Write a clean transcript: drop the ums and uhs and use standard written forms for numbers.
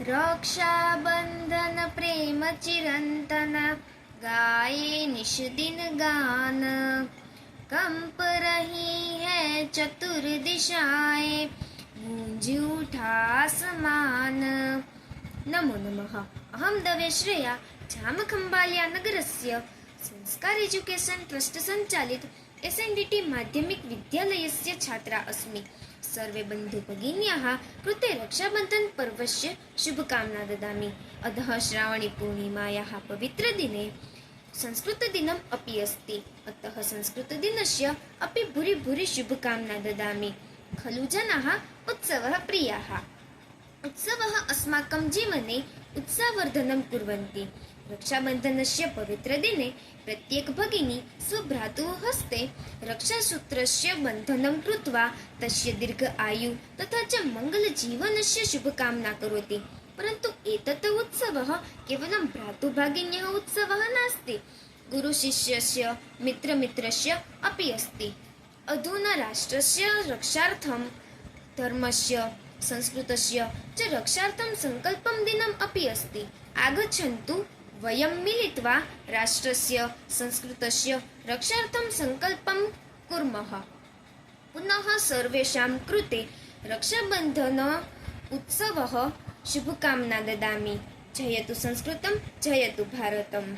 रक्षाबंधन प्रेम चिरंतन, गाए निश दिन गान। कंप रही है चतुर दिशाएं, गूंज उठा आसमान। नमो नमः। अहं दवे श्रेया जामखंबालिया नगरस्य संस्कार एजुकेशन ट्रस्ट संचालित SNDT माध्यमिक विद्यालयस्य छात्रा अस्मि। सर्वे बन्धुभगिन्याः कृते रक्षाबन्धन पर्वस्य शुभकामना ददामि। अतः श्रावणी पूर्णिमायाः पवित्रदिने संस्कृतदिनम् अपि अस्ति। अतः संस्कृतदिनस्य अपि भूरि भूरि शुभकामना ददामि। खलु जनाः उत्सवः प्रियाः। उत्सवः अस्माकं जीवने उत्साहवर्धनं कुर्वन्ति। रक्षाबन्धनस्य पवित्रदिने प्रत्येक भगिनी स्वभ्रातुः हस्ते रक्षासूत्रस्य बन्धनं कृत्वा तस्य दीर्घ आयु तथा च मङ्गलजीवनस्य शुभकामना करोति। परन्तु एतत् उत्सवः केवलं भ्रातृभगिन्यः उत्सवः नास्ति, गुरुशिष्यस्य मित्रमित्रस्य अपि अस्ति। अधुना राष्ट्रस्य रक्षार्थं धर्मस्य संस्कृतस्य च रक्षार्थं सङ्कल्पं दिनम् अपि अस्ति। आगच्छन्तु वयं मिलित्वा राष्ट्रस्य संस्कृतस्य रक्षार्थं सङ्कल्पं कुर्मः। पुनः सर्वेषां कृते रक्षाबन्धन उत्सवः शुभकामना ददामि। जयतु संस्कृतं, जयतु भारतम्।